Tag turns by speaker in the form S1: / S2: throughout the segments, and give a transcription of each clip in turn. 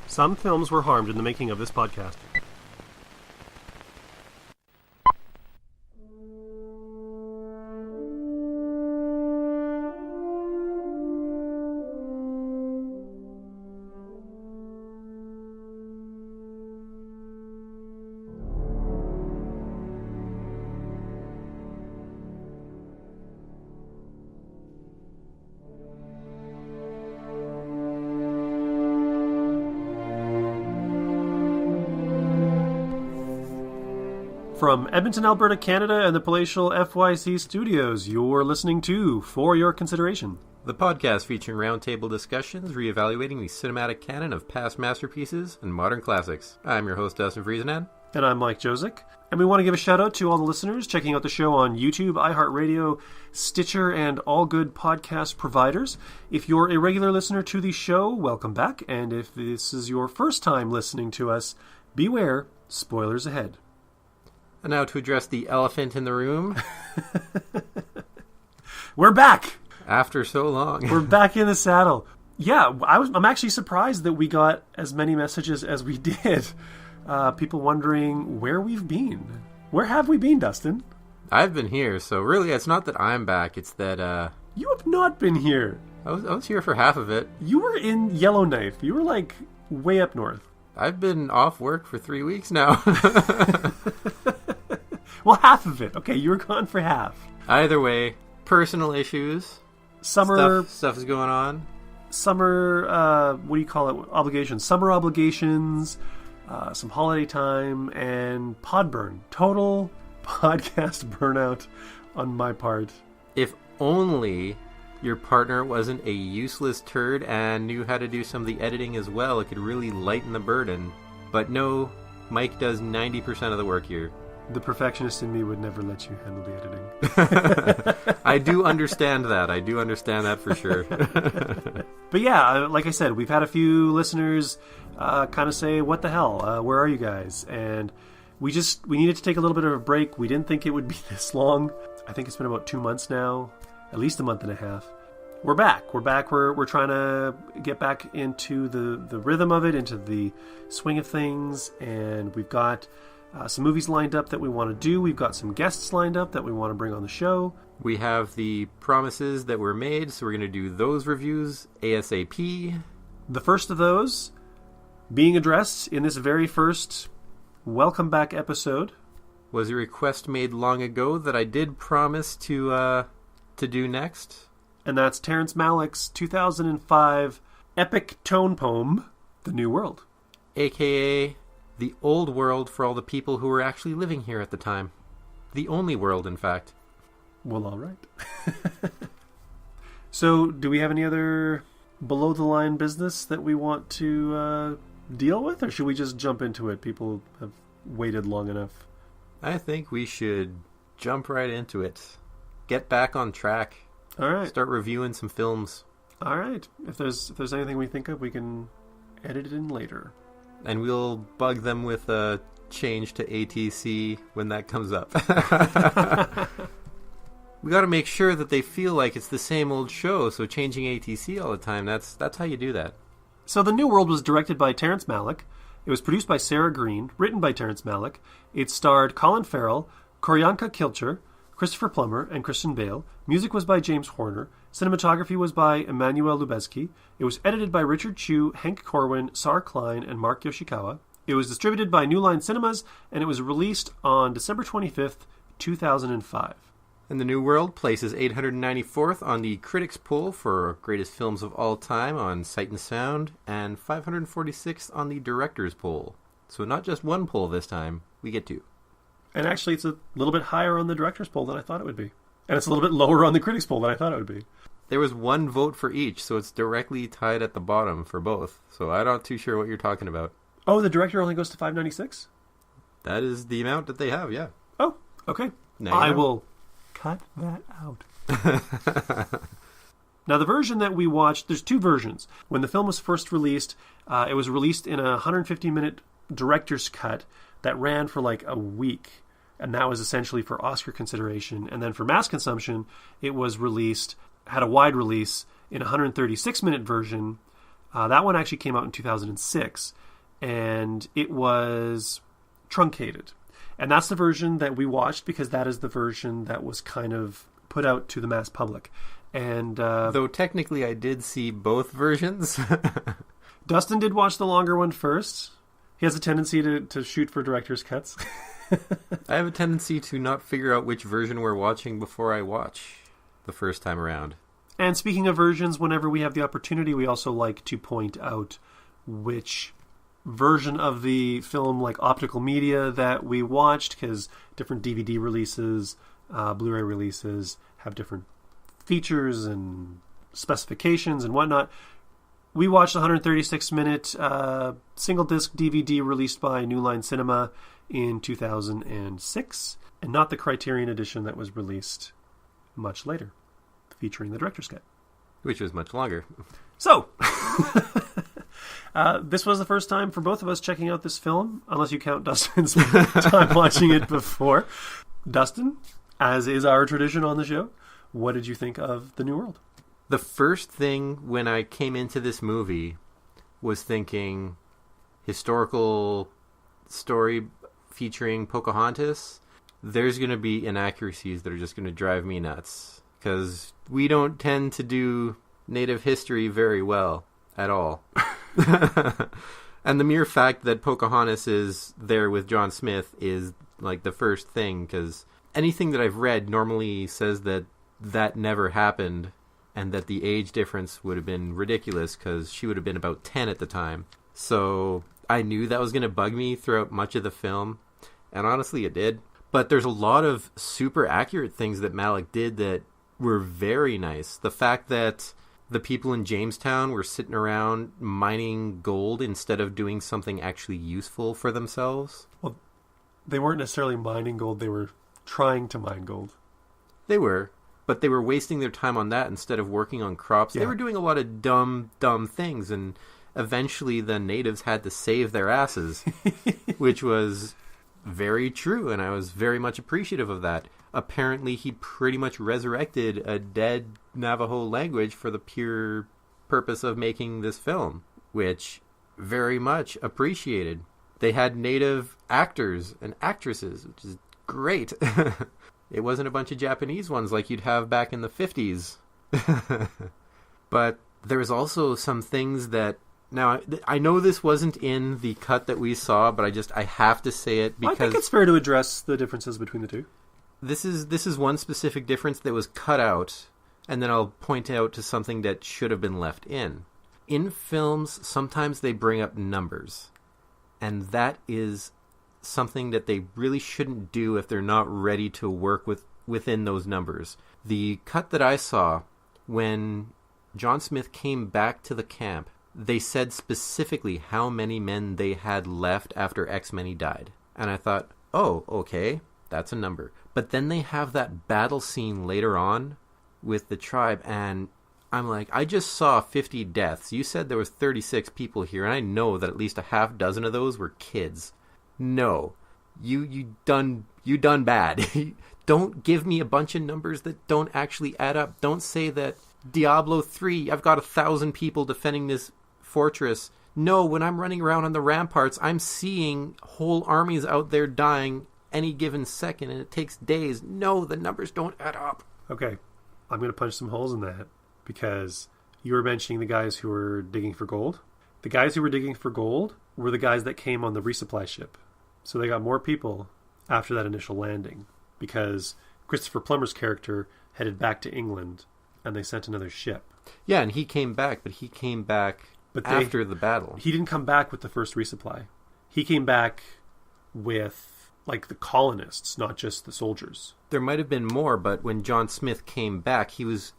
S1: Some films were harmed in the making of this podcast. From Edmonton, Alberta, Canada, and the palatial FYC studios, you're listening to For Your Consideration,
S2: the podcast featuring roundtable discussions reevaluating the cinematic canon of past masterpieces and modern classics. I'm your host, Dustin Friesenan.
S1: And I'm Mike Josick. And we want to give a shout out to all the listeners checking out the show on YouTube, iHeartRadio, Stitcher, and all good podcast providers. If you're a regular listener to the show, welcome back. And if this is your first time listening to us, beware, spoilers ahead.
S2: And now to address the elephant in the room.
S1: We're back!
S2: After so long.
S1: We're back in the saddle. Yeah, I'm actually surprised that we got as many messages as we did. People wondering where we've been. Where have we been, Dustin?
S2: I've been here, so really it's not that I'm back, it's that...
S1: You have not been here.
S2: I was here for half of it.
S1: You were in Yellowknife. You were, like, way up north.
S2: I've been off work for 3 weeks now.
S1: Well, half of it. Okay, you were gone for half.
S2: Either way, personal issues.
S1: Summer...
S2: Stuff is going on.
S1: Summer, what do you call it? Obligations. Summer obligations, some holiday time, and pod burn. Total podcast burnout on my part.
S2: If only your partner wasn't a useless turd and knew how to do some of the editing as well, it could really lighten the burden. But no, Mike does 90% of the work here.
S1: The perfectionist in me would never let you handle the editing.
S2: I do understand that. I do understand that for sure.
S1: But yeah, like I said, we've had a few listeners kind of say, what the hell? Where are you guys? And we needed to take a little bit of a break. We didn't think it would be this long. I think it's been about 2 months now. At least a month and a half. We're back. We're trying to get back into the rhythm of it, into the swing of things. And we've got... some movies lined up that we want to do. We've got some guests lined up that we want to bring on the show.
S2: We have the promises that were made, so we're going to do those reviews ASAP.
S1: The first of those being addressed in this very first Welcome Back episode
S2: was a request made long ago that I did promise to do next.
S1: And that's Terrence Malick's 2005 epic tone poem, The New World.
S2: AKA... the old world for all the people who were actually living here at the time. The only world, in fact.
S1: Well, all right. So, do we have any other below-the-line business that we want to deal with? Or should we just jump into it? People have waited long enough.
S2: I think we should jump right into it. Get back on track.
S1: All right.
S2: Start reviewing some films.
S1: All right. If there's anything we think of, we can edit it in later.
S2: And we'll bug them with a change to ATC when that comes up. We got to make sure that they feel like it's the same old show, so changing ATC all the time, that's how you do that.
S1: So The New World was directed by Terrence Malick. It was produced by Sarah Green, written by Terrence Malick. It starred Colin Farrell, Koryanka Kilcher, Christopher Plummer, and Christian Bale. Music was by James Horner. Cinematography was by Emmanuel Lubezki. It was edited by Richard Chu, Hank Corwin, Sar Klein, and Mark Yoshikawa. It was distributed by New Line Cinemas, and it was released on December 25th, 2005.
S2: And The New World places 894th on the Critics' Poll for Greatest Films of All Time on Sight and Sound, and 546th on the Directors' Poll. So not just one poll this time, we get two.
S1: And actually, it's a little bit higher on the Directors' Poll than I thought it would be. And it's a little bit lower on the Critics' Poll than I thought it would be.
S2: There was one vote for each, so it's directly tied at the bottom for both. So I'm not too sure what you're talking about.
S1: Oh, the director only goes to 596?
S2: That is the amount that they have, yeah.
S1: Oh, okay. I will cut that out. Now, the version that we watched, there's two versions. When the film was first released, it was released in a 150-minute director's cut that ran for like a week. And that was essentially for Oscar consideration. And then for mass consumption, it was released, had a wide release in a 136-minute version That one actually came out in 2006, and it was truncated. And that's the version that we watched because that is the version that was kind of put out to the mass public. And
S2: though technically I did see both versions.
S1: Dustin did watch the longer one first. He has a tendency to shoot for director's cuts.
S2: I have a tendency to not figure out which version we're watching before I watch the first time around.
S1: And speaking of versions, whenever we have the opportunity, we also like to point out which version of the film, like optical media, that we watched, because different DVD releases, Blu-ray releases have different features and specifications and whatnot. We watched the 136-minute single disc DVD released by New Line Cinema in 2006, and not the Criterion edition that was released much later, featuring the director's cut,
S2: which was much longer.
S1: So, this was the first time for both of us checking out this film, unless you count Dustin's time watching it before. Dustin, as is our tradition on the show, what did you think of The New World?
S2: The first thing when I came into this movie was thinking historical story featuring Pocahontas. There's going to be inaccuracies that are just going to drive me nuts, because we don't tend to do Native history very well at all. And the mere fact that Pocahontas is there with John Smith is like the first thing, because anything that I've read normally says that never happened, and that the age difference would have been ridiculous because she would have been about 10 at the time. So I knew that was going to bug me throughout much of the film, and honestly it did. But there's a lot of super accurate things that Malick did that were very nice. The fact that the people in Jamestown were sitting around mining gold instead of doing something actually useful for themselves.
S1: Well, they weren't necessarily mining gold, they were trying to mine gold.
S2: They were. But they were wasting their time on that instead of working on crops. Yeah. They were doing a lot of dumb things, and eventually the natives had to save their asses, which was very true, and I was very much appreciative of that. Apparently, he pretty much resurrected a dead Navajo language for the pure purpose of making this film, which very much appreciated. They had native actors and actresses, which is great. It wasn't a bunch of Japanese ones like you'd have back in the 50s. But there was also some things that... Now, I know this wasn't in the cut that we saw, but I have to say it because...
S1: I think it's fair to address the differences between the two.
S2: This is one specific difference that was cut out, and then I'll point out to something that should have been left in. In films, sometimes they bring up numbers, and that is something that they really shouldn't do if they're not ready to work within those numbers. The cut that I saw, when John Smith came back to the camp, they said specifically how many men they had left after X many died. And I thought, oh, okay, that's a number. But then they have that battle scene later on with the tribe, and I'm like, I just saw 50 deaths. You said there was 36 people here, and I know that at least a half dozen of those were kids. No, you done bad. Don't give me a bunch of numbers that don't actually add up. Don't say that Diablo 3, I've got 1,000 people defending this fortress. No, when I'm running around on the ramparts, I'm seeing whole armies out there dying any given second, and it takes days. No, the numbers don't add up.
S1: Okay, I'm going to punch some holes in that, because you were mentioning the guys who were digging for gold. The guys who were digging for gold were the guys that came on the resupply ship. So they got more people after that initial landing, because Christopher Plummer's character headed back to England, and they sent another ship.
S2: Yeah, and he came back, but he came back after the battle.
S1: He didn't come back with the first resupply. He came back with, like, the colonists, not just the soldiers.
S2: There might have been more, but when John Smith came back, he was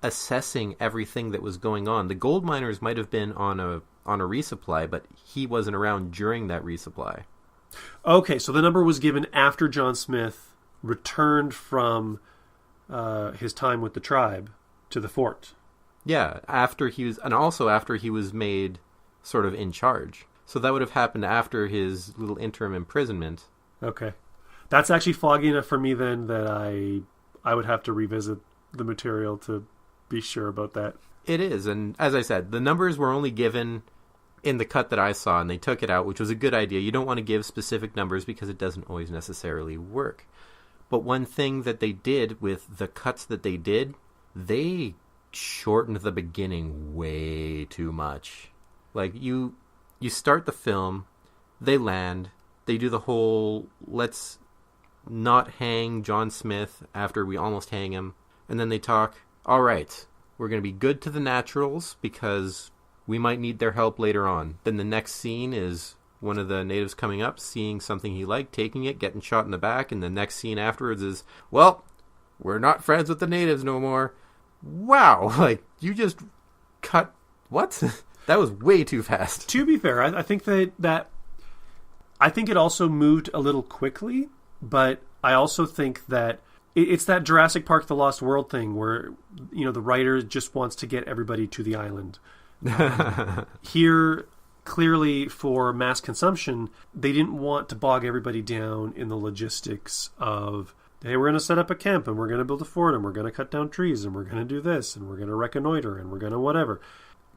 S2: assessing everything that was going on. The gold miners might have been on a resupply, but he wasn't around during that resupply.
S1: Okay, so the number was given after John Smith returned from his time with the tribe to the fort.
S2: Yeah, after he was made sort of in charge. So that would have happened after his little interim imprisonment.
S1: Okay. That's actually foggy enough for me then that I would have to revisit the material to be sure about that.
S2: It is, and as I said, the numbers were only given in the cut that I saw, and they took it out, which was a good idea. You don't want to give specific numbers because it doesn't always necessarily work. But one thing that they did with the cuts that they did, they shortened the beginning way too much. Like, you start the film, they land, they do the whole, let's not hang John Smith after we almost hang him, and then they talk, all right, we're going to be good to the naturals because we might need their help later on. Then the next scene is one of the natives coming up, seeing something he liked, taking it, getting shot in the back, and the next scene afterwards is, well, we're not friends with the natives no more. Wow, like, you just cut, what? That was way too fast.
S1: To be fair, I think that I think it also moved a little quickly, but I also think that it's that Jurassic Park: The Lost World thing where, you know, the writer just wants to get everybody to the island. Here, clearly for mass consumption, they didn't want to bog everybody down in the logistics of, hey, we're going to set up a camp and we're going to build a fort and we're going to cut down trees and we're going to do this and we're going to reconnoiter and we're going to whatever.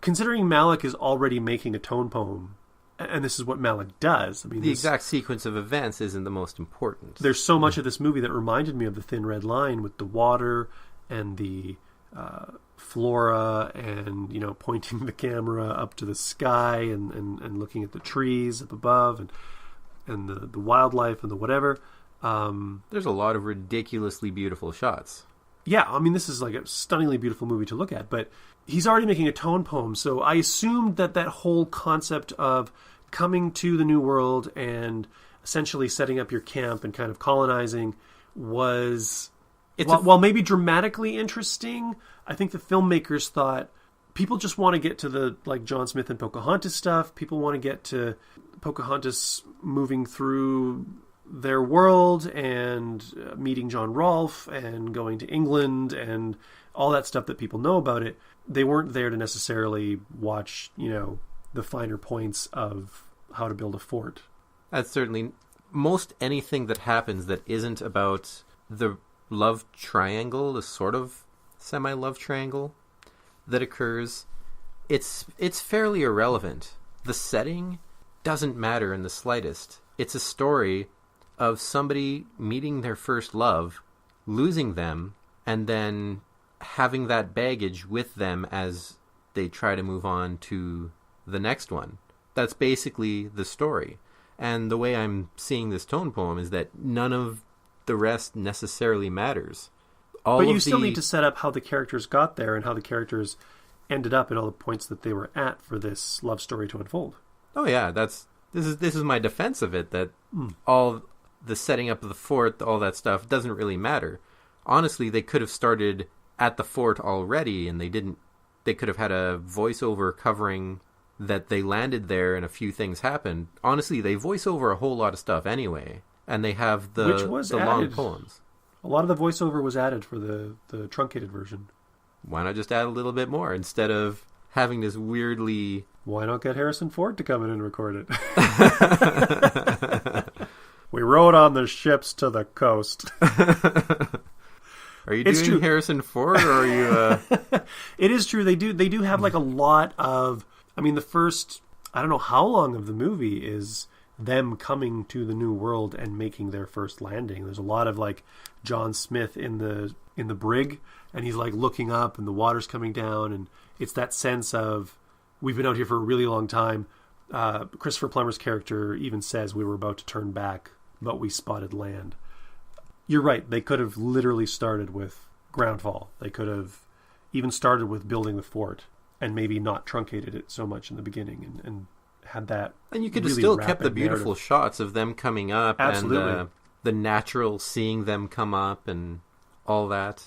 S1: Considering Malick is already making a tone poem, and this is what Malick does. I mean,
S2: the exact sequence of events isn't the most important.
S1: There's so much of this movie that reminded me of The Thin Red Line with the water and the flora and, you know, pointing the camera up to the sky and looking at the trees up above and the wildlife and the whatever.
S2: There's a lot of ridiculously beautiful shots.
S1: Yeah, I mean, this is like a stunningly beautiful movie to look at, but he's already making a tone poem, so I assumed that whole concept of coming to the New World and essentially setting up your camp and kind of colonizing was, while maybe dramatically interesting, I think the filmmakers thought people just want to get to the, like, John Smith and Pocahontas stuff. People want to get to Pocahontas moving through their world and meeting John Rolfe and going to England and all that stuff that people know about it. They weren't there to necessarily watch, you know, the finer points of how to build a fort.
S2: That's certainly most anything that happens that isn't about the love triangle, the sort of semi-love triangle that occurs. It's fairly irrelevant. The setting doesn't matter in the slightest. It's a story of somebody meeting their first love, losing them, and then having that baggage with them as they try to move on to the next one. That's basically the story. And the way I'm seeing this tone poem is that none of the rest necessarily matters.
S1: But you still need to set up how the characters got there and how the characters ended up at all the points that they were at for this love story to unfold.
S2: Oh yeah, this is my defense of it, that all the setting up of the fort, all that stuff doesn't really matter. Honestly, they could have started at the fort already, and they could have had a voiceover covering that they landed there and a few things happened. Honestly, they voice over a whole lot of stuff anyway, and they have the long poems.
S1: A lot of the voiceover was added for the truncated version.
S2: Why not just add a little bit more instead of having this weirdly...
S1: Why not get Harrison Ford to come in and record it? We rode on the ships to the coast.
S2: Are you doing true. Harrison Ford, or are you...
S1: It is true. They do have like a lot of... I mean, the first... I don't know how long of the movie is them coming to the New World and making their first landing. There's a lot of like John Smith in the brig, and he's like looking up and the water's coming down, and it's that sense of, we've been out here for a really long time. Christopher Plummer's character even says we were about to turn back, but we spotted land. You're right. They could have literally started with Groundfall. They could have even started with building the fort and maybe not truncated it so much in the beginning and had that.
S2: And you could
S1: really
S2: have still kept the beautiful
S1: narrative.
S2: Shots of them coming up.
S1: Absolutely.
S2: And the natural seeing them come up and all that.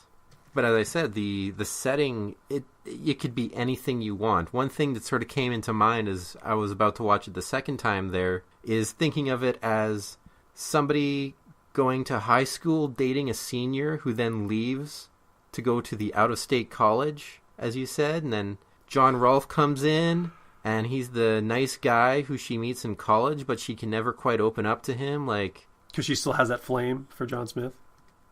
S2: But as I said, the setting, it could be anything you want. One thing that sort of came into mind as I was about to watch it the second time there is thinking of it as somebody going to high school, dating a senior who then leaves to go to the out-of-state college, as you said, and then John Rolfe comes in, and he's the nice guy who she meets in college, but she can never quite open up to him, like...
S1: Because she still has that flame for John Smith?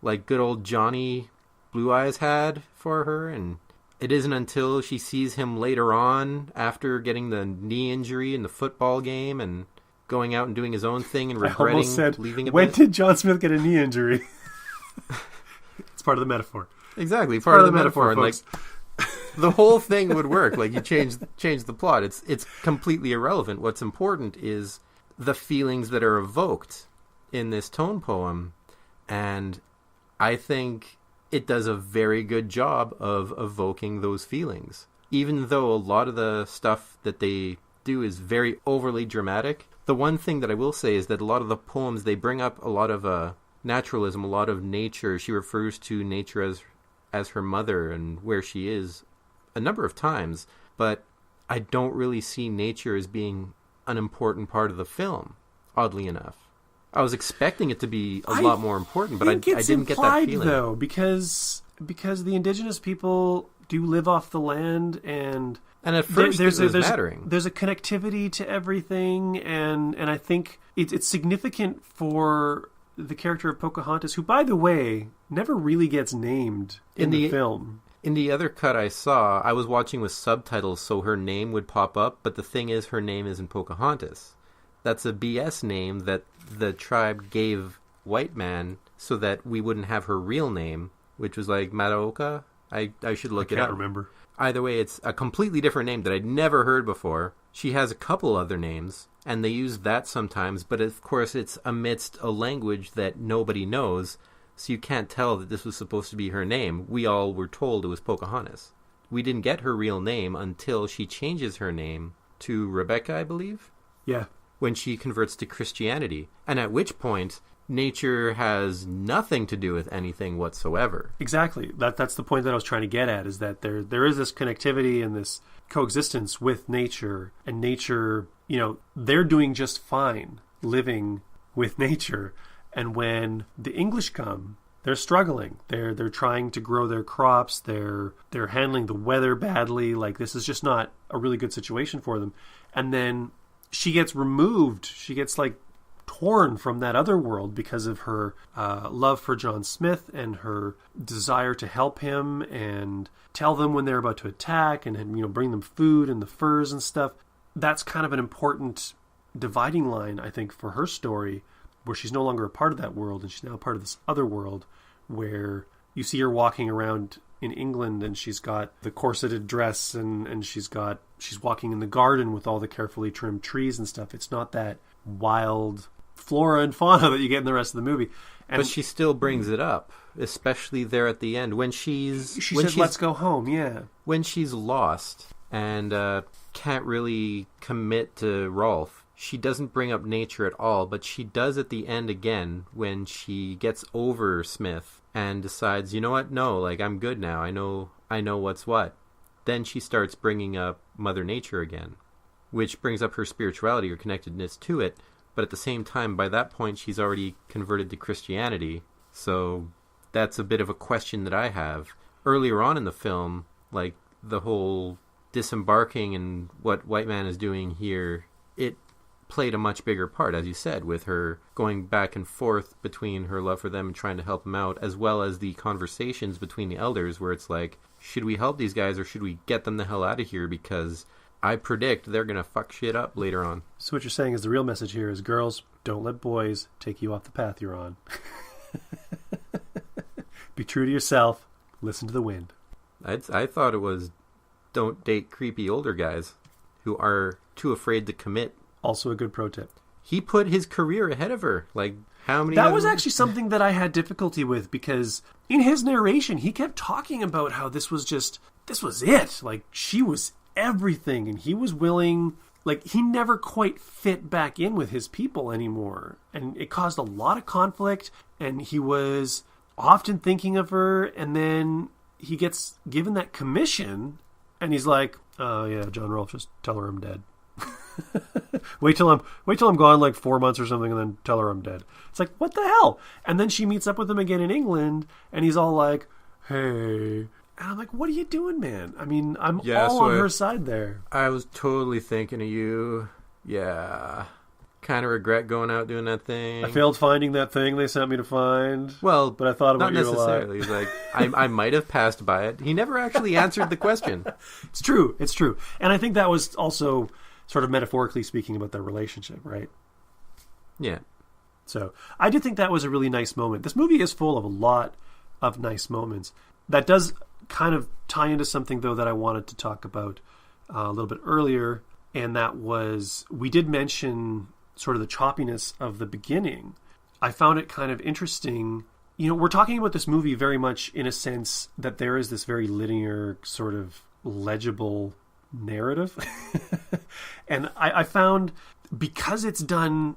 S2: Like good old Johnny Blue Eyes had for her, and It isn't until she sees him later on, after getting the knee injury in the football game and going out and doing his own thing and regretting leaving a
S1: when
S2: bit.
S1: did John Smith get a knee injury? It's part of the metaphor.
S2: Exactly, part of the metaphor. And
S1: folks.
S2: the whole thing would work. Like, you change the plot. It's completely irrelevant. What's important is the feelings that are evoked in this tone poem, and I think it does a very good job of evoking those feelings. Even though a lot of the stuff that they do is very overly dramatic, the one thing that I will say is that a lot of the poems, they bring up a lot of naturalism, a lot of nature. She refers to nature as her mother and where she is a number of times, but I don't really see nature as being an important part of the film, oddly enough. I was expecting it to be a lot more important, but I didn't get that feeling.
S1: Though, because the indigenous people do live off the land, and
S2: at first it was mattering.
S1: There's a connectivity to everything, and I think it's significant for the character of Pocahontas, who, by the way, never really gets named in the film.
S2: In the other cut I saw, I was watching with subtitles, so her name would pop up, but the thing is, her name isn't Pocahontas. That's a BS name that the tribe gave white man so that we wouldn't have her real name, which was like Mataoka. I should look it up.
S1: I can't remember.
S2: Either way, it's a completely different name that I'd never heard before. She has a couple other names, and they use that sometimes, but of course it's amidst a language that nobody knows, so you can't tell that this was supposed to be her name. We all were told it was Pocahontas. We didn't get her real name until she changes her name to Rebecca, I believe?
S1: Yeah.
S2: When she converts to Christianity, and at which point nature has nothing to do with anything whatsoever.
S1: Exactly. That's the point that I was trying to get at, is that there is this connectivity and this coexistence with nature, and nature, they're doing just fine living with nature, and when the English come, they're struggling. They're trying to grow their crops. They're handling the weather badly. Like, this is just not a really good situation for them. And then she gets removed. She gets torn from that other world because of her love for John Smith and her desire to help him and tell them when they're about to attack and bring them food and the furs and stuff. That's kind of an important dividing line, I think, for her story, where she's no longer a part of that world and she's now a part of this other world where you see her walking around in England, and she's got the corseted dress and she's walking in the garden with all the carefully trimmed trees and stuff. It's not that wild flora and fauna that you get in the rest of the movie.
S2: But she still brings it up, especially there at the end when
S1: she said, "Let's go home." Yeah,
S2: when she's lost and can't really commit to Rolf. She doesn't bring up nature at all, but she does at the end again when she gets over Smith and decides, you know what? No, I'm good now. I know what's what. Then she starts bringing up Mother Nature again, which brings up her spirituality or connectedness to it. But at the same time, by that point, she's already converted to Christianity. So that's a bit of a question that I have. Earlier on in the film, the whole disembarking and what White Man is doing here, it played a much bigger part, as you said, with her going back and forth between her love for them and trying to help them out, as well as the conversations between the elders where it's like, should we help these guys or should we get them the hell out of here, because I predict they're going to fuck shit up later on.
S1: So what you're saying is the real message here is, girls, don't let boys take you off the path you're on. Be true to yourself. Listen to the wind.
S2: I thought it was, don't date creepy older guys who are too afraid to commit.
S1: Also a good pro tip.
S2: He put his career ahead of her. How many?
S1: That was actually something that I had difficulty with, because in his narration, he kept talking about how this was it. She was everything, and he was willing. He never quite fit back in with his people anymore. And it caused a lot of conflict, and he was often thinking of her, and then he gets given that commission, and he's like, oh yeah, John Rolfe, just tell her I'm dead. wait till I'm gone 4 months or something, and then tell her I'm dead. It's like, what the hell? And then she meets up with him again in England, and he's all like, hey. And I'm like, what are you doing, man? I mean, I'm all on her side there.
S2: I was totally thinking of you. Yeah. kind of regret going out doing that thing.
S1: I failed finding that thing they sent me to find.
S2: Well,
S1: but I thought about
S2: not
S1: you a lot.
S2: necessarily. He's like, I might have passed by it. He never actually answered the question.
S1: It's true. It's true. And I think that was also sort of metaphorically speaking about their relationship, right?
S2: Yeah.
S1: So I did think that was a really nice moment. This movie is full of a lot of nice moments. That does kind of tie into something, though, that I wanted to talk about a little bit earlier. And that was, we did mention sort of the choppiness of the beginning. I found it kind of interesting. You know, we're talking about this movie very much in a sense that there is this very linear, sort of legible narrative. And I found, because it's done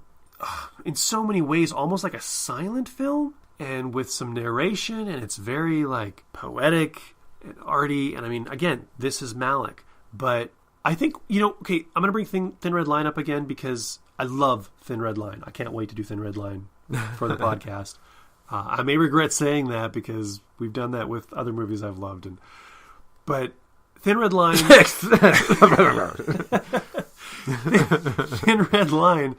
S1: in so many ways almost like a silent film, and with some narration, and it's very like poetic and arty. And I mean, again, this is Malick. But I think, you know, okay, I'm going to bring Thin Red Line up again because I love Thin Red Line. I can't wait to do Thin Red Line for the podcast. I may regret saying that because we've done that with other movies I've loved. But Thin Red Line... Thin Red Line,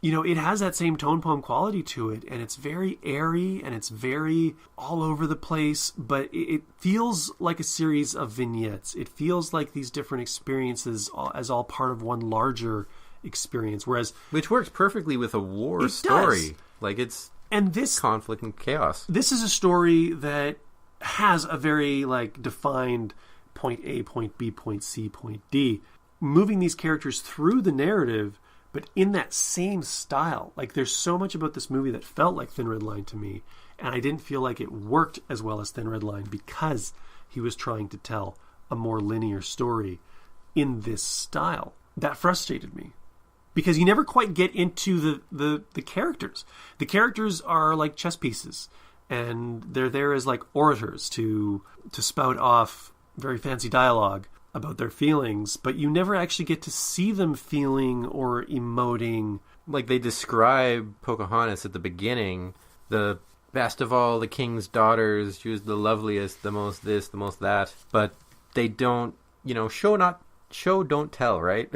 S1: you know, it has that same tone poem quality to it, and it's very airy, and it's very all over the place, but it feels like a series of vignettes. It feels like these different experiences as all part of one larger experience, whereas...
S2: Which works perfectly with a war story.
S1: Does.
S2: Like, it's
S1: and this
S2: conflict and chaos.
S1: This is a story that has a very, like, defined point A, point B, point C, point D, moving these characters through the narrative, but in that same style. Like, there's so much about this movie that felt like Thin Red Line to me, and I didn't feel like it worked as well as Thin Red Line because he was trying to tell a more linear story in this style. That frustrated me because you never quite get into the characters. The characters are like chess pieces, and they're there as like orators to spout off very fancy dialogue about their feelings, but you never actually get to see them feeling or emoting.
S2: Like, they describe Pocahontas at the beginning, the best of all the king's daughters, she was the loveliest, the most this, the most that, but they don't, you know, show don't tell, right?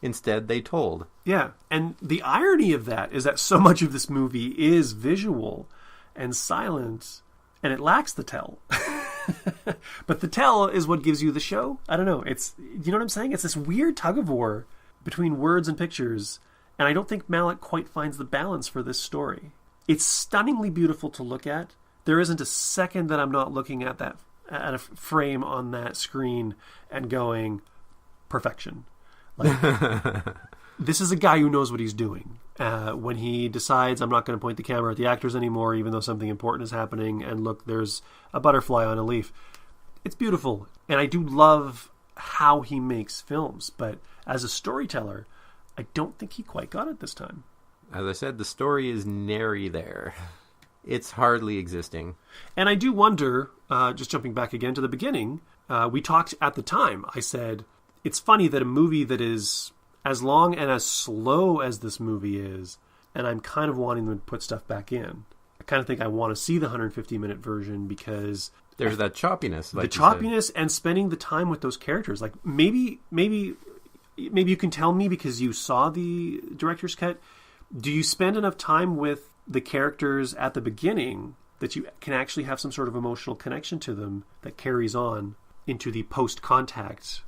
S2: Instead, they told.
S1: Yeah, and the irony of that is that so much of this movie is visual and silent, and it lacks the tell. But the tell is what gives you the show. I don't know. It's, you know what I'm saying? It's this weird tug of war between words and pictures, and I don't think Malick quite finds the balance for this story. It's stunningly beautiful to look at. There isn't a second that I'm not looking at a frame on that screen and going, perfection. Like, this is a guy who knows what he's doing. When he decides, I'm not going to point the camera at the actors anymore, even though something important is happening, and look, there's a butterfly on a leaf. It's beautiful. And I do love how he makes films, but as a storyteller, I don't think he quite got it this time.
S2: As I said, the story is nary there. It's hardly existing. And
S1: I do wonder, just jumping back again to the beginning, we talked at the time, I said, it's funny that a movie that is as long and as slow as this movie is, and I'm kind of wanting them to put stuff back in. I kind of think I want to see the 150-minute version because...
S2: There's that choppiness.
S1: Like the choppiness and spending the time with those characters. Like, maybe you can tell me because you saw the director's cut. Do you spend enough time with the characters at the beginning that you can actually have some sort of emotional connection to them that carries on into the post-contact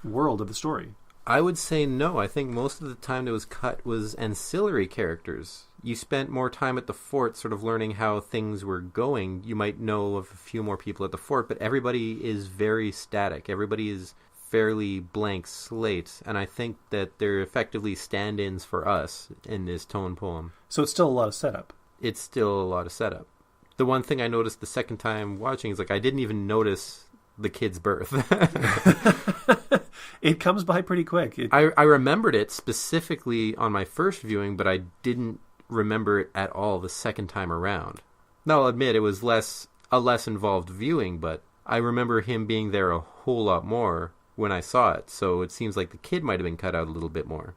S1: world of the story?
S2: I would say no. I think most of the time that was cut was ancillary characters. You spent more time at the fort sort of learning how things were going. You might know of a few more people at the fort, but everybody is very static. Everybody is fairly blank slate, and I think that they're effectively stand-ins for us in this tone poem.
S1: So it's still a lot of setup.
S2: It's still a lot of setup. The one thing I noticed the second time watching is, like, I didn't even notice the kid's birth.
S1: It comes by pretty quick.
S2: I remembered it specifically on my first viewing, but I didn't remember it at all the second time around. Now, I'll admit it was a less involved viewing, but I remember him being there a whole lot more when I saw it, so it seems like the kid might have been cut out a little bit more.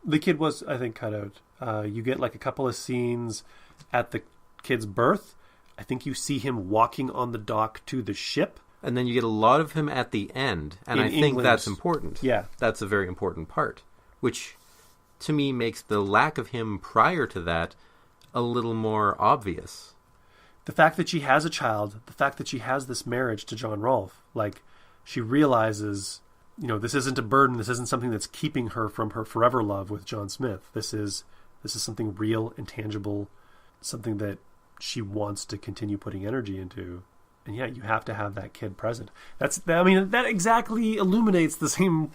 S1: The kid was, I think, cut out. You get like a couple of scenes at the kid's birth. I think you see him walking on the dock to the ship.
S2: And then you get a lot of him at the end, and I think that's important.
S1: Yeah.
S2: That's a very important part, which to me, makes the lack of him prior to that a little more obvious.
S1: The fact that she has a child, the fact that she has this marriage to John Rolfe, like, she realizes, this isn't a burden, this isn't something that's keeping her from her forever love with John Smith. This is something real and tangible, something that she wants to continue putting energy into. And yeah, you have to have that kid present. That exactly illuminates the same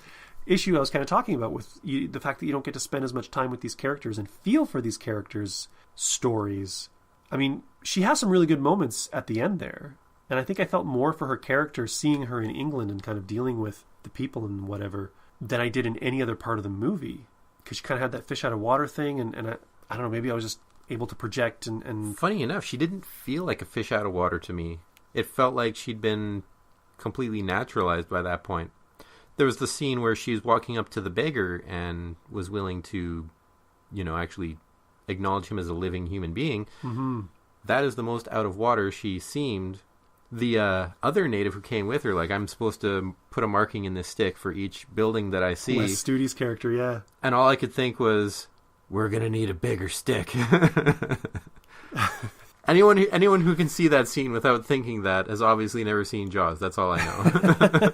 S1: issue I was kind of talking about with the fact that you don't get to spend as much time with these characters and feel for these characters' stories. I mean, she has some really good moments at the end there. And I think I felt more for her character seeing her in England and kind of dealing with the people and whatever than I did in any other part of the movie. Because she kind of had that fish out of water thing. And I don't know, maybe I was just able to project. And
S2: Funny enough, she didn't feel like a fish out of water to me. It felt like she'd been completely naturalized by that point. There was the scene where she was walking up to the beggar and was willing to, actually acknowledge him as a living human being.
S1: Mm-hmm.
S2: That is the most out of water she seemed. The other native who came with her, like, I'm supposed to put a marking in this stick for each building that I see.
S1: Wes Studi's character, yeah.
S2: And all I could think was, we're going to need a bigger stick. Anyone who can see that scene without thinking that has obviously never seen Jaws. That's all I know.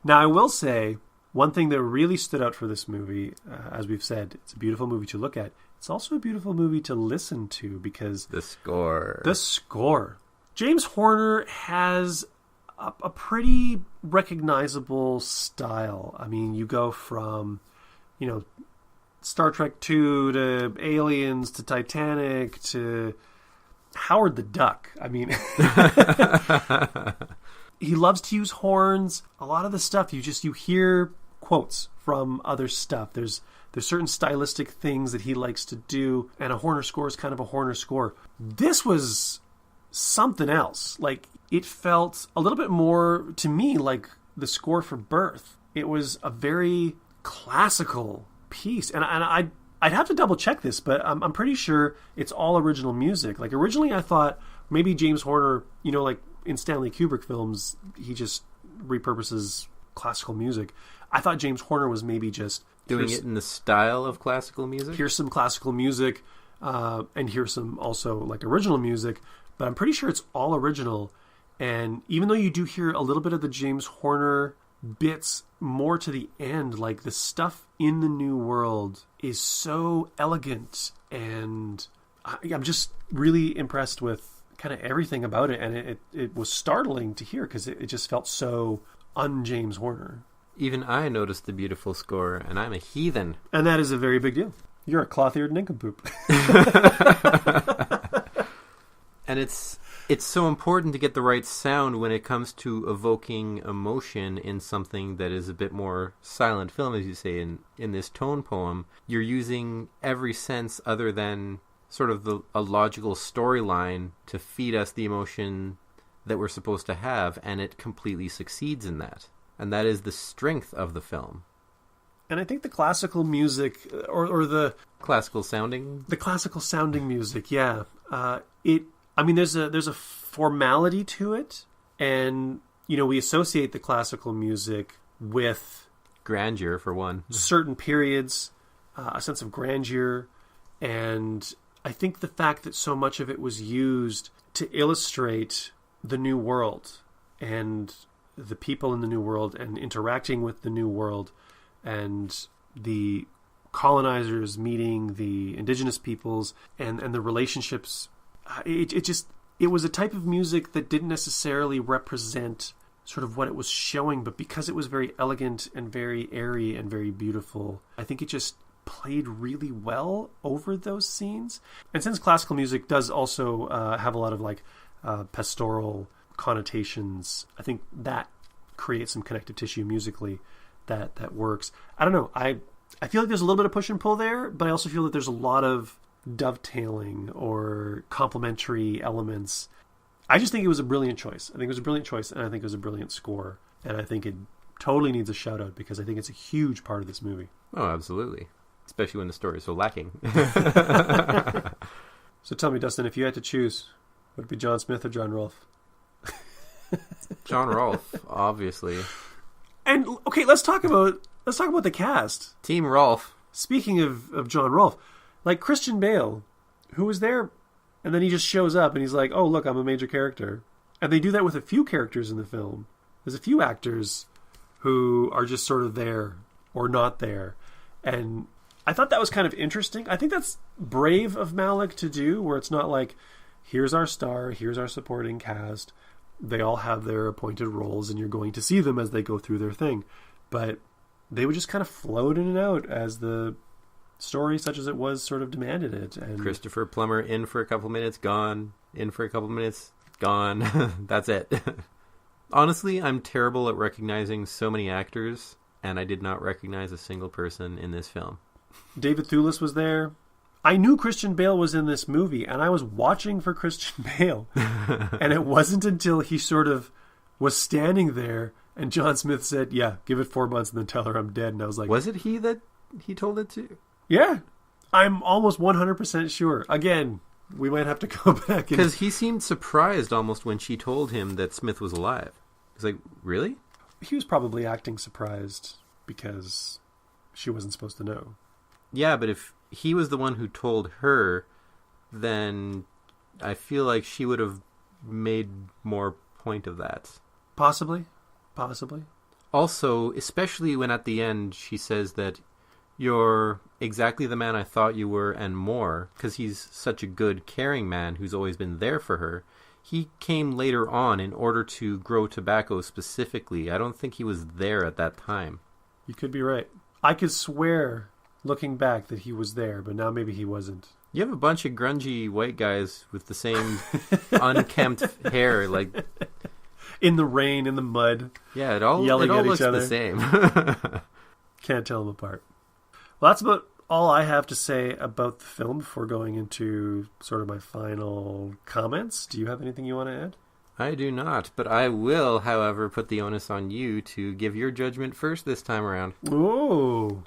S1: Now, I will say, one thing that really stood out for this movie, as we've said, it's a beautiful movie to look at. It's also a beautiful movie to listen to because...
S2: The score.
S1: James Horner has a pretty recognizable style. I mean, you go from, Star Trek 2 to Aliens to Titanic to Howard the Duck. I mean... He loves to use horns. A lot of the stuff, you hear quotes from other stuff. There's certain stylistic things that he likes to do, and a Horner score is kind of a Horner score. This was something else. Like, it felt a little bit more, to me, like the score for Birth. It was a very classical piece. And I'd have to double check this, but I'm pretty sure it's all original music. Like, originally I thought maybe James Horner, like in Stanley Kubrick films, he just repurposes classical music. I thought James Horner was maybe just
S2: doing it in the style of classical music.
S1: Here's some classical music, and here's some also like original music, but I'm pretty sure it's all original. And even though you do hear a little bit of the James Horner bits more to the end, like the stuff in the New World is so elegant, and I'm just really impressed with kind of everything about it, and it was startling to hear because it just felt so un-James Horner. Even
S2: I noticed the beautiful score, and I'm a heathen.
S1: And that is a very big deal. You're a cloth-eared nincompoop.
S2: And it's so important to get the right sound when it comes to evoking emotion in something that is a bit more silent film, as you say, in this tone poem. You're using every sense other than sort of a logical storyline to feed us the emotion that we're supposed to have, and it completely succeeds in that. And that is the strength of the film.
S1: And I think the classical music, or the...
S2: Classical sounding?
S1: The classical sounding music, yeah. There's a formality to it, and, we associate the classical music with...
S2: grandeur, for one.
S1: Certain periods, a sense of grandeur, and I think the fact that so much of it was used to illustrate the New World and the people in the New World and interacting with the New World and the colonizers meeting the indigenous peoples and the relationships, it was a type of music that didn't necessarily represent sort of what it was showing, but because it was very elegant and very airy and very beautiful, I think it just played really well over those scenes. And since classical music does also have a lot of like pastoral connotations, I think that creates some connective tissue musically that works. I don't know. I feel like there's a little bit of push and pull there, but I also feel that there's a lot of dovetailing or complementary elements. I just think it was a brilliant choice. I think it was a brilliant choice, and I think it was a brilliant score. And I think it totally needs a shout out because I think it's a huge part of this movie.
S2: Oh, absolutely. Especially when the story is so lacking.
S1: So tell me, Dustin, if you had to choose, would it be John Smith or John Rolfe?
S2: John Rolfe, obviously.
S1: And, okay, let's talk about let's talk about the cast.
S2: Team Rolf.
S1: Speaking of John Rolfe, like Christian Bale, who was there, and then he just shows up and he's like, oh, look, I'm a major character. And they do that with a few characters in the film. There's a few actors who are just sort of there or not there. And I thought that was kind of interesting. I think that's brave of Malick to do, where it's not like, here's our star, here's our supporting cast. They all have their appointed roles, and you're going to see them as they go through their thing. But they would just kind of float in and out as the story, such as it was, sort of demanded it. And
S2: Christopher Plummer in for a couple minutes, gone. In for a couple minutes, gone. That's it. Honestly, I'm terrible at recognizing so many actors, and I did not recognize a single person in this film.
S1: David Thewlis was there. I knew Christian Bale was in this movie, and I was watching for Christian Bale. And it wasn't until he sort of was standing there, and John Smith said, yeah, give it 4 months and then tell her I'm dead. And I was like...
S2: Was it he that he told it to?
S1: Yeah. I'm almost 100% sure. Again, we might have to go back.
S2: Because he seemed surprised almost when she told him that Smith was alive. He's like, really?
S1: He was probably acting surprised because she wasn't supposed to know.
S2: Yeah, but if he was the one who told her, then I feel like she would have made more point of that.
S1: Possibly.
S2: Also, especially when at the end she says that you're exactly the man I thought you were and more, because he's such a good, caring man who's always been there for her. He came later on in order to grow tobacco specifically. I don't think he was there at that time.
S1: You could be right. I could swear, looking back, that he was there, but now maybe he wasn't.
S2: You have a bunch of grungy white guys with the same unkempt hair, like...
S1: In the rain, in the mud.
S2: Yeah, it all looks the same.
S1: Can't tell them apart. Well, that's about all I have to say about the film before going into sort of my final comments. Do you have anything you want to add?
S2: I do not, but I will, however, put the onus on you to give your judgment first this time around.
S1: Ooh.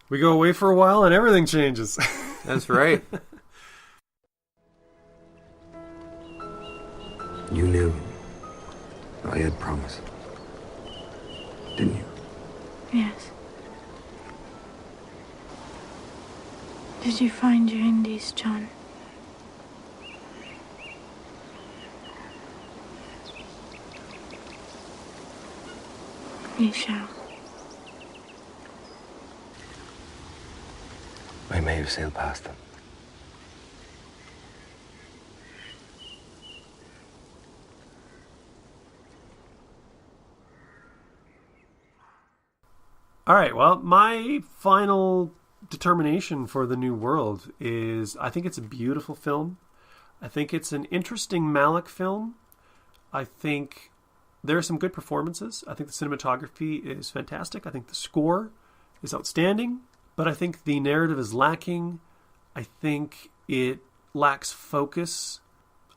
S1: We go away for a while and everything changes.
S2: That's right.
S3: You knew I had promised, didn't you?
S4: Yes. Did you find your Indies, John? We shall.
S3: I may have sailed past them.
S1: All right, well, my final determination for The New World is I think it's a beautiful film. I think it's an interesting Malick film. I think there are some good performances. I think the cinematography is fantastic. I think the score is outstanding. But I think the narrative is lacking. I think it lacks focus.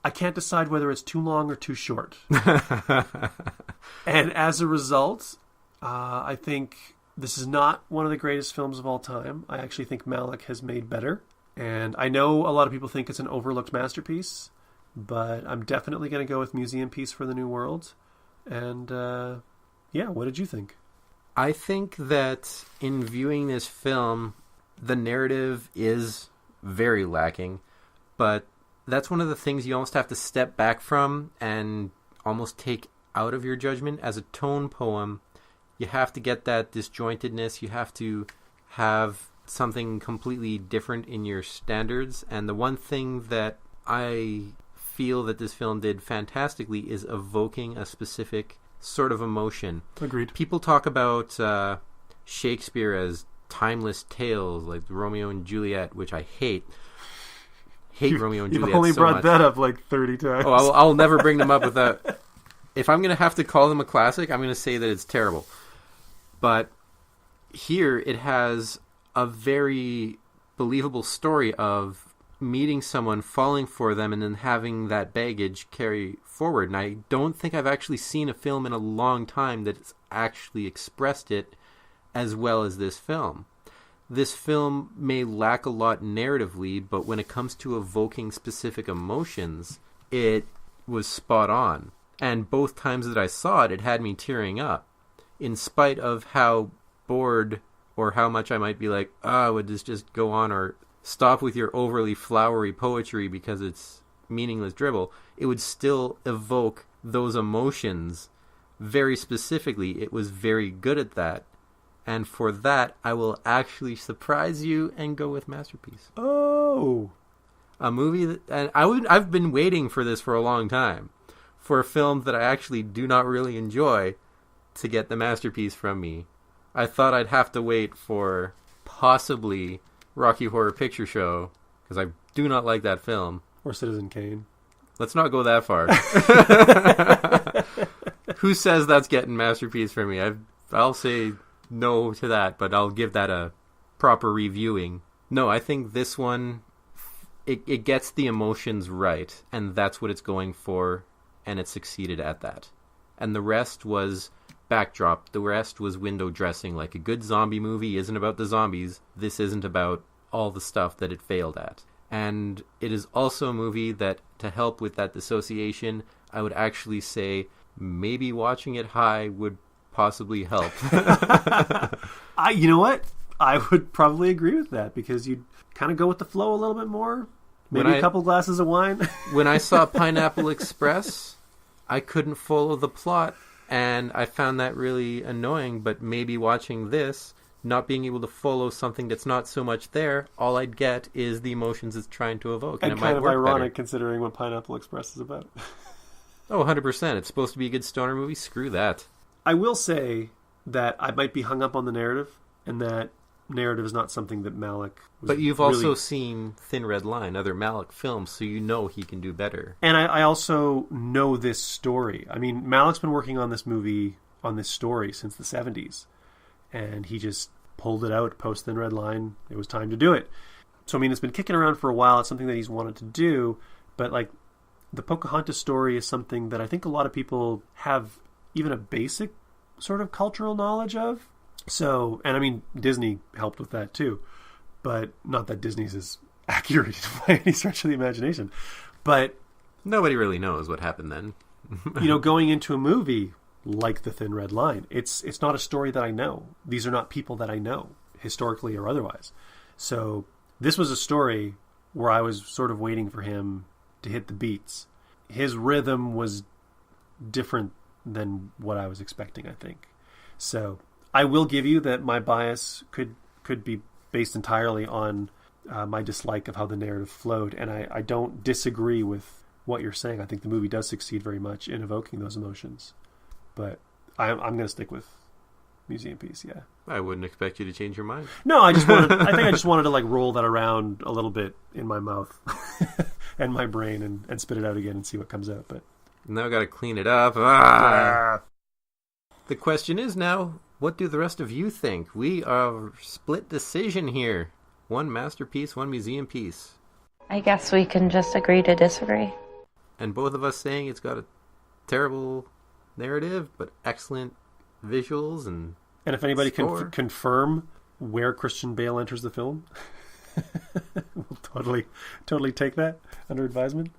S1: I can't decide whether it's too long or too short. And as a result, I think this is not one of the greatest films of all time. I actually think Malick has made better. And I know a lot of people think it's an overlooked masterpiece, but I'm definitely going to go with Museum Piece for The New World. And yeah, what did you think?
S2: I think that in viewing this film, the narrative is very lacking, but that's one of the things you almost have to step back from and almost take out of your judgment. As a tone poem, you have to get that disjointedness. You have to have something completely different in your standards. And the one thing that I feel that this film did fantastically is evoking a specific sort of emotion.
S1: Agreed.
S2: People talk about Shakespeare as timeless tales like Romeo and Juliet, which I hate. Romeo and Juliet
S1: You've only
S2: so
S1: brought
S2: much.
S1: that up like 30 times.
S2: Oh, I'll never bring them up without... If I'm going to have to call them a classic, I'm going to say that it's terrible. But here it has a very believable story of meeting someone, falling for them, and then having that baggage carry forward. And I don't think I've actually seen a film in a long time that's actually expressed it as well as this film. This film may lack a lot narratively, but when it comes to evoking specific emotions, it was spot on. And both times that I saw it, it had me tearing up. In spite of how bored or how much I might be like, would this just go on, or stop with your overly flowery poetry because it's meaningless dribble, it would still evoke those emotions very specifically. It was very good at that. And for that, I will actually surprise you and go with Masterpiece.
S1: Oh.
S2: A movie that, and I've been waiting for this for a long time, for a film that I actually do not really enjoy to get the Masterpiece from me. I thought I'd have to wait for possibly Rocky Horror Picture Show, because I do not like that film.
S1: Or Citizen Kane.
S2: Let's not go that far. Who says that's getting Masterpiece from me? I'll say no to that, but I'll give that a proper reviewing. No, I think this one, it gets the emotions right, and that's what it's going for, and it succeeded at that. And the rest was backdrop. The rest was window dressing. Like a good zombie movie isn't about the zombies. This isn't about all the stuff that it failed at. And it is also a movie that, to help with that dissociation, I would actually say maybe watching it high would possibly help.
S1: You know what? I would probably agree with that, because you'd kind of go with the flow a little bit more. Maybe a couple glasses of wine.
S2: When I saw Pineapple Express, I couldn't follow the plot, and I found that really annoying. But maybe watching this, not being able to follow something that's not so much there, all I'd get is the emotions it's trying to evoke. And it
S1: kind
S2: might
S1: of
S2: work
S1: ironic
S2: better.
S1: Considering what Pineapple Express is about.
S2: Oh, 100%. It's supposed to be a good stoner movie. Screw that.
S1: I will say that I might be hung up on the narrative, and that narrative is not something that Malick was.
S2: But you've
S1: really...
S2: also seen Thin Red Line, other Malick films, so you know he can do better.
S1: And I also know this story. I mean, Malick's been working on this movie, on this story, since the 70s. And he just pulled it out post Thin Red Line. It was time to do it. So, I mean, it's been kicking around for a while. It's something that he's wanted to do. But, like, the Pocahontas story is something that I think a lot of people have even a basic sort of cultural knowledge of. So, and I mean, Disney helped with that too. But not that Disney's as accurate by any stretch of the imagination. But
S2: nobody really knows what happened then.
S1: You know, going into a movie like The Thin Red Line, it's not a story that I know. These are not people that I know, historically or otherwise. So this was a story where I was sort of waiting for him to hit the beats. His rhythm was different than what I was expecting, I think. So I will give you that my bias could be based entirely on my dislike of how the narrative flowed, and I don't disagree with what you're saying. I think the movie does succeed very much in evoking those emotions, but I'm going to stick with Museum Piece. Yeah,
S2: I wouldn't expect you to change your mind.
S1: No, I think I just wanted to like roll that around a little bit in my mouth and my brain and spit it out again and see what comes out. But
S2: now I got to clean it up. The question is now, what do the rest of you think? We are split decision here. One masterpiece, one museum piece.
S5: I guess we can just agree to disagree.
S2: And both of us saying it's got a terrible narrative, but excellent visuals and
S1: if anybody
S2: score.
S1: can confirm where Christian Bale enters the film, we'll totally take that under advisement.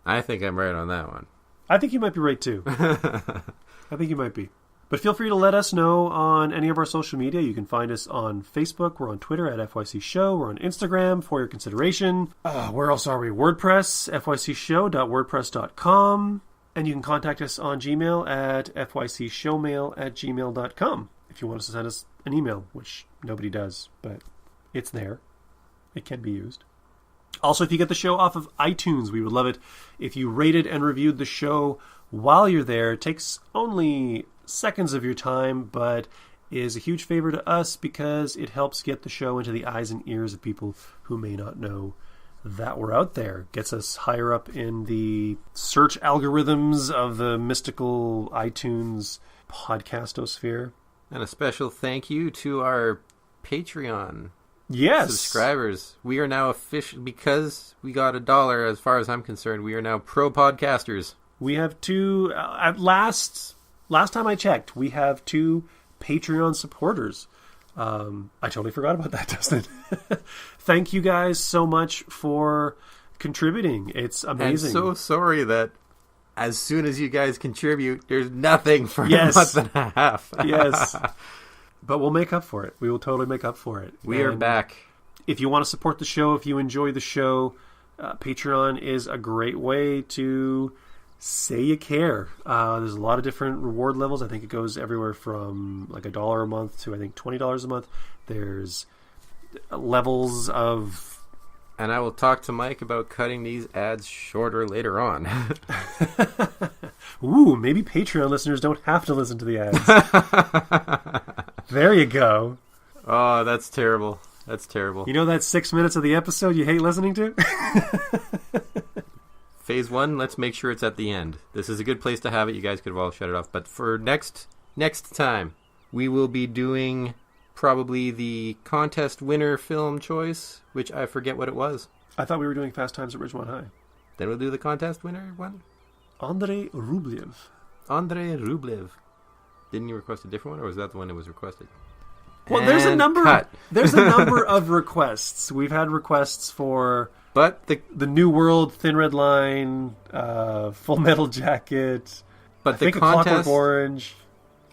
S2: I think I'm right on that one.
S1: I think you might be right too. I think you might be. But feel free to let us know on any of our social media. You can find us on Facebook. We're on Twitter at FYC Show. We're on Instagram for your consideration. Where else are we? WordPress, fycshow.wordpress.com. And you can contact us on Gmail at fycshowmail@gmail.com if you want us to send us an email, which nobody does, but it's there. It can be used. Also, if you get the show off of iTunes, we would love it if you rated and reviewed the show while you're there. It takes only seconds of your time, but is a huge favor to us because it helps get the show into the eyes and ears of people who may not know that we're out there. Gets us higher up in the search algorithms of the mystical iTunes podcastosphere.
S2: And a special thank you to our Patreon subscribers. We are now official, because we got $1, as far as I'm concerned, we are now pro podcasters.
S1: We have two, at last time I checked, we have 2 Patreon supporters. I totally forgot about that, Dustin. Thank you guys so much for contributing. It's amazing.
S2: I'm so sorry that as soon as you guys contribute, there's nothing for a month and a half.
S1: Yes. But we'll make up for it. We will totally make up for it.
S2: We are back.
S1: If you want to support the show, if you enjoy the show, Patreon is a great way to say you care. There's a lot of different reward levels. I think it goes everywhere from like $1 a month to I think $20 a month. There's levels of...
S2: And I will talk to Mike about cutting these ads shorter later on.
S1: Ooh, maybe Patreon listeners don't have to listen to the ads. There you go.
S2: Oh, that's terrible. That's terrible.
S1: You know that 6 minutes of the episode you hate listening to?
S2: Phase 1, let's make sure it's at the end. This is a good place to have it. You guys could have all shut it off. But for next time, we will be doing probably the contest winner film choice, which I forget what it was.
S1: I thought we were doing Fast Times at Ridgemont High.
S2: Then we'll do the contest winner one?
S1: Andrei Rublev.
S2: Andrei Rublev. Didn't you request a different one, or was that the one that was requested?
S1: Well, there's a
S2: And
S1: number.
S2: cut.
S1: There's a number of requests. We've had requests for
S2: But
S1: the New World, Thin Red Line, Full Metal Jacket.
S2: But
S1: I think
S2: the
S1: a Clockwork
S2: contest,
S1: Orange.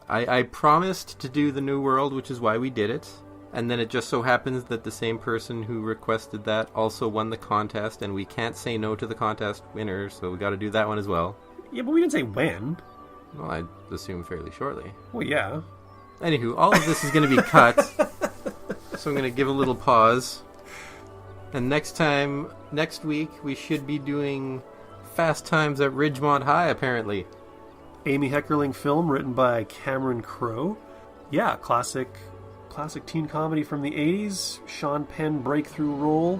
S2: I promised to do the New World, which is why we did it. And then it just so happens that the same person who requested that also won the contest, and we can't say no to the contest winner, so we got to do that one as well.
S1: Yeah, but we didn't say when.
S2: Well, I assume fairly shortly.
S1: Well, yeah.
S2: Anywho, all of this is going to be cut, so I'm going to give a little pause. And next week, we should be doing Fast Times at Ridgemont High, apparently.
S1: Amy Heckerling film written by Cameron Crowe. Yeah, classic teen comedy from the 80s. Sean Penn breakthrough role.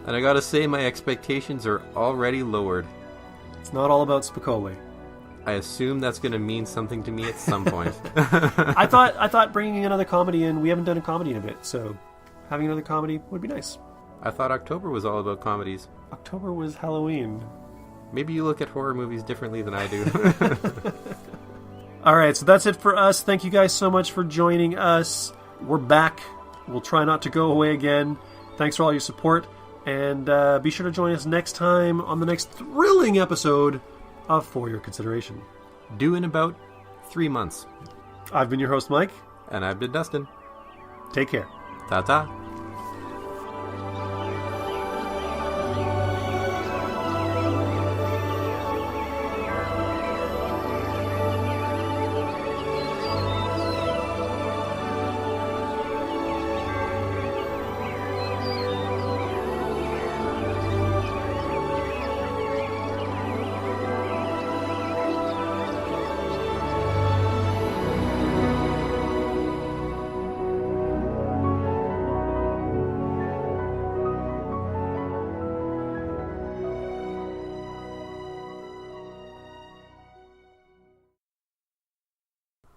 S2: And I gotta say, my expectations are already lowered.
S1: It's not all about Spicoli.
S2: I assume that's gonna mean something to me at some point.
S1: I thought bringing another comedy in, we haven't done a comedy in a bit, so having another comedy would be nice.
S2: I thought October was all about comedies.
S1: October was Halloween.
S2: Maybe you look at horror movies differently than I do.
S1: All right, so that's it for us. Thank you guys so much for joining us. We're back. We'll try not to go away again. Thanks for all your support. And be sure to join us next time on the next thrilling episode of For Your Consideration.
S2: Due in about 3 months.
S1: I've been your host, Mike.
S2: And I've been Dustin.
S1: Take care.
S2: Ta-ta.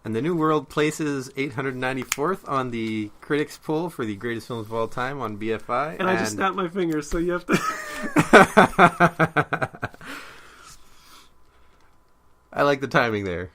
S2: And the New World places 894th on the critics poll for the greatest films of all time on BFI.
S1: And I just snapped my fingers, so you have to...
S2: I like the timing there.